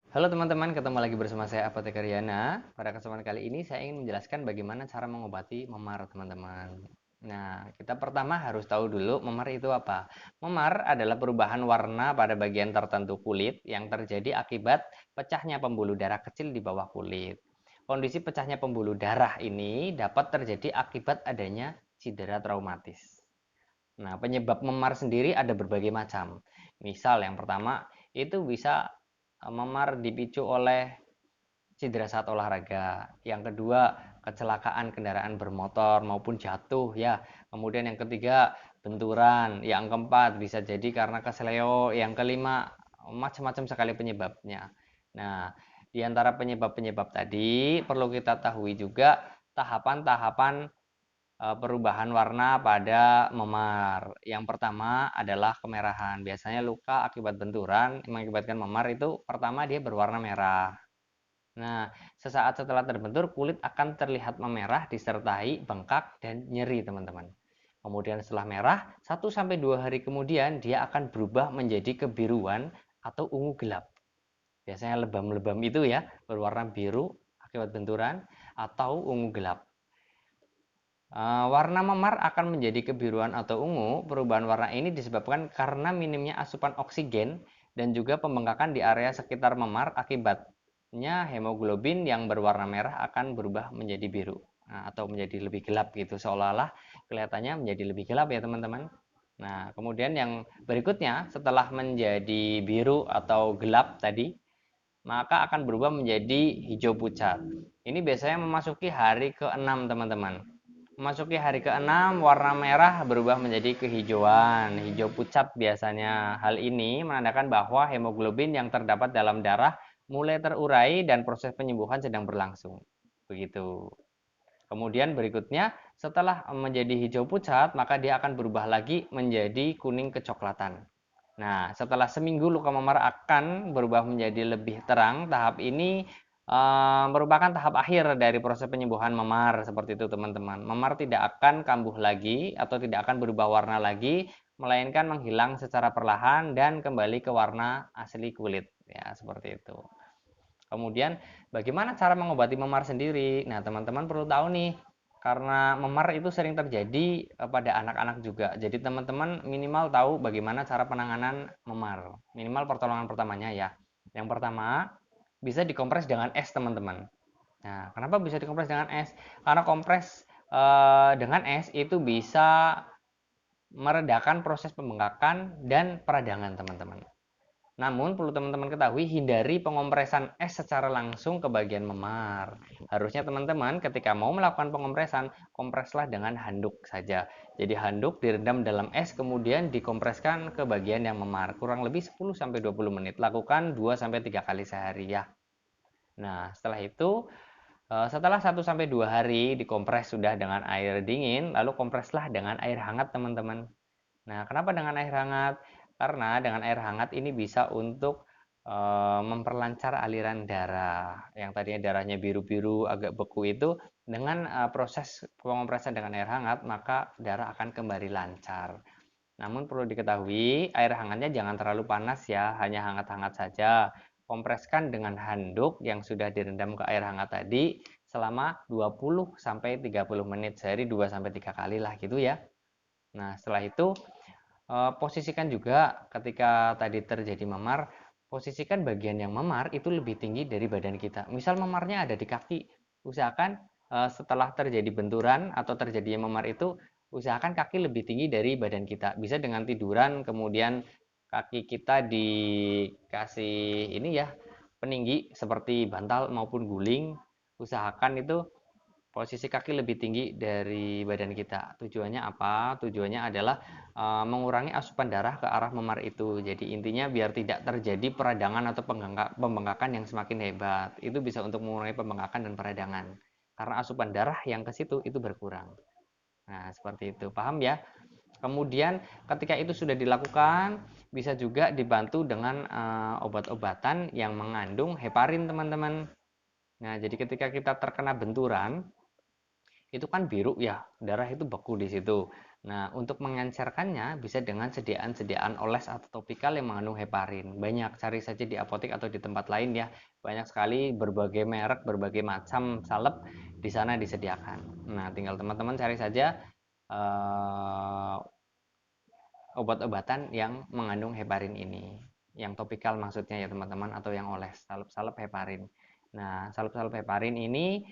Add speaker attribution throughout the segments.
Speaker 1: Halo teman-teman, ketemu lagi bersama saya Apoteker Yana. Pada kesempatan kali ini saya ingin menjelaskan bagaimana cara mengobati memar, teman-teman. Nah, kita pertama harus tahu dulu memar itu apa. Memar adalah perubahan warna pada bagian tertentu kulit yang terjadi akibat pecahnya pembuluh darah kecil di bawah kulit. Kondisi pecahnya pembuluh darah ini dapat terjadi akibat adanya cedera traumatis. Nah, penyebab memar sendiri ada berbagai macam. Misal yang pertama itu bisa memar dipicu oleh cedera saat olahraga. Yang kedua, kecelakaan kendaraan bermotor maupun jatuh ya. Kemudian yang ketiga, benturan. Yang keempat, bisa jadi karena kesleo. Yang kelima, macam-macam sekali penyebabnya. Nah, di antara penyebab-penyebab tadi perlu kita tahui juga tahapan-tahapan perubahan warna pada memar. Yang pertama adalah kemerahan. Biasanya luka akibat benturan mengakibatkan memar itu pertama dia berwarna merah. Nah, sesaat setelah terbentur kulit akan terlihat memerah disertai bengkak dan nyeri, teman-teman. Kemudian setelah merah, 1 sampai 2 hari kemudian dia akan berubah menjadi kebiruan atau ungu gelap. Biasanya lebam-lebam itu ya, berwarna biru akibat benturan atau ungu gelap. Warna memar akan menjadi kebiruan atau ungu. Perubahan warna ini disebabkan karena minimnya asupan oksigen dan juga pembengkakan di area sekitar memar. Akibatnya hemoglobin yang berwarna merah akan berubah menjadi biru. Nah, atau menjadi lebih gelap gitu, seolah-olah kelihatannya menjadi lebih gelap ya teman-teman. Nah, kemudian yang berikutnya setelah menjadi biru atau gelap tadi, maka akan berubah menjadi hijau pucat. Ini biasanya memasuki hari ke-6, teman-teman. Memasuki hari ke-6, warna merah berubah menjadi kehijauan, hijau pucat biasanya. Hal ini menandakan bahwa hemoglobin yang terdapat dalam darah mulai terurai dan proses penyembuhan sedang berlangsung. Begitu. Kemudian berikutnya, setelah menjadi hijau pucat, maka dia akan berubah lagi menjadi kuning kecoklatan. Nah, setelah seminggu luka memar akan berubah menjadi lebih terang. Tahap ini merupakan tahap akhir dari proses penyembuhan memar. Seperti itu, teman-teman. Memar tidak akan kambuh lagi atau tidak akan berubah warna lagi, melainkan menghilang secara perlahan dan kembali ke warna asli kulit. Ya, seperti itu. Kemudian, bagaimana cara mengobati memar sendiri? Nah, teman-teman perlu tahu nih, karena memar itu sering terjadi pada anak-anak juga. Jadi, teman-teman minimal tahu bagaimana cara penanganan memar. Minimal pertolongan pertamanya ya. Yang pertama, bisa dikompres dengan es, teman-teman. Nah, kenapa bisa dikompres dengan es? Karena kompres dengan es itu bisa meredakan proses pembengkakan dan peradangan, teman-teman. Namun perlu teman-teman ketahui, hindari pengompresan es secara langsung ke bagian memar. Harusnya teman-teman ketika mau melakukan pengompresan, kompreslah dengan handuk saja. Jadi handuk direndam dalam es kemudian dikompreskan ke bagian yang memar. Kurang lebih 10-20 menit. Lakukan 2-3 kali sehari ya. Nah, setelah 1-2 hari dikompres sudah dengan air dingin, lalu kompreslah dengan air hangat, teman-teman. Nah, kenapa dengan air hangat? Karena dengan air hangat ini bisa untuk memperlancar aliran darah. Yang tadinya darahnya biru-biru, agak beku itu, dengan proses pengompresan dengan air hangat, maka darah akan kembali lancar. Namun perlu diketahui, air hangatnya jangan terlalu panas ya, hanya hangat-hangat saja. Kompreskan dengan handuk yang sudah direndam ke air hangat tadi selama 20-30 menit, sehari 2-3 kali lah gitu ya. Nah, setelah itu posisikan juga ketika tadi terjadi memar, posisikan bagian yang memar itu lebih tinggi dari badan kita. Misal memarnya ada di kaki, usahakan setelah terjadi benturan atau terjadinya memar itu, usahakan kaki lebih tinggi dari badan kita. Bisa dengan tiduran, kemudian kaki kita dikasih ini ya, peninggi seperti bantal maupun guling. Usahakan itu posisi kaki lebih tinggi dari badan kita. Tujuannya apa? Tujuannya adalah mengurangi asupan darah ke arah memar itu. Jadi intinya biar tidak terjadi peradangan atau pembengkakan yang semakin hebat. Itu bisa untuk mengurangi pembengkakan dan peradangan. Karena asupan darah yang ke situ itu berkurang. Nah, seperti itu. Paham ya? Kemudian ketika itu sudah dilakukan, bisa juga dibantu dengan obat-obatan yang mengandung heparin, teman-teman. Nah, jadi ketika kita terkena benturan, itu kan biru ya, darah itu beku di situ. Nah, untuk mengencerkannya bisa dengan sediaan-sediaan oles atau topikal yang mengandung heparin. Banyak, cari saja di apotek atau di tempat lain ya. Banyak sekali berbagai merek, berbagai macam salep di sana disediakan. Nah, tinggal teman-teman cari saja eh, obat-obatan yang mengandung heparin ini. Yang topikal maksudnya ya teman-teman, atau yang oles, salep-salep heparin. Nah, salep-salep heparin ini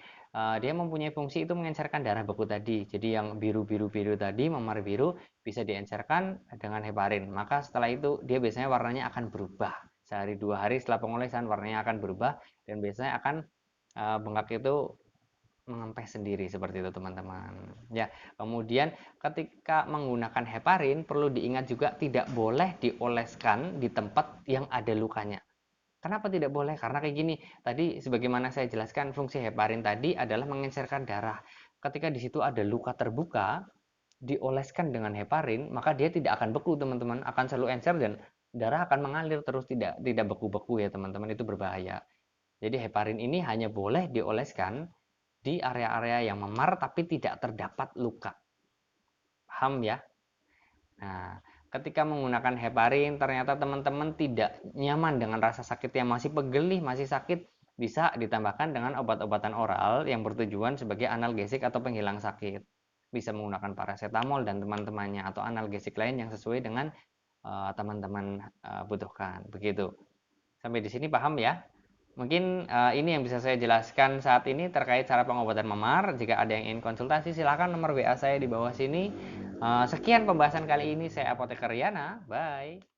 Speaker 1: dia mempunyai fungsi itu mengencerkan darah beku tadi. Jadi yang biru-biru-biru tadi, memar biru, bisa diencerkan dengan heparin. Maka setelah itu dia biasanya warnanya akan berubah. Sehari 2 hari setelah pengolesan warnanya akan berubah dan biasanya akan bengkak itu mengempes sendiri seperti itu teman-teman. Ya, kemudian ketika menggunakan heparin perlu diingat juga tidak boleh dioleskan di tempat yang ada lukanya. Kenapa tidak boleh? Karena kayak gini. Tadi sebagaimana saya jelaskan fungsi heparin tadi adalah mengencerkan darah. Ketika di situ ada luka terbuka, dioleskan dengan heparin, maka dia tidak akan beku teman-teman, akan selalu encer dan darah akan mengalir terus, tidak beku-beku ya teman-teman, itu berbahaya. Jadi heparin ini hanya boleh dioleskan di area-area yang memar tapi tidak terdapat luka. Paham ya? Nah, ketika menggunakan heparin ternyata teman-teman tidak nyaman dengan rasa sakit yang masih pegelih, masih sakit, bisa ditambahkan dengan obat-obatan oral yang bertujuan sebagai analgesik atau penghilang sakit. Bisa menggunakan paracetamol dan teman-temannya atau analgesik lain yang sesuai dengan teman-teman butuhkan. Begitu. Sampai di sini paham ya? Mungkin ini yang bisa saya jelaskan saat ini terkait cara pengobatan memar. Jika ada yang ingin konsultasi, silakan nomor WA saya di bawah sini. Sekian pembahasan kali ini. Saya Apoteker Yana. Bye.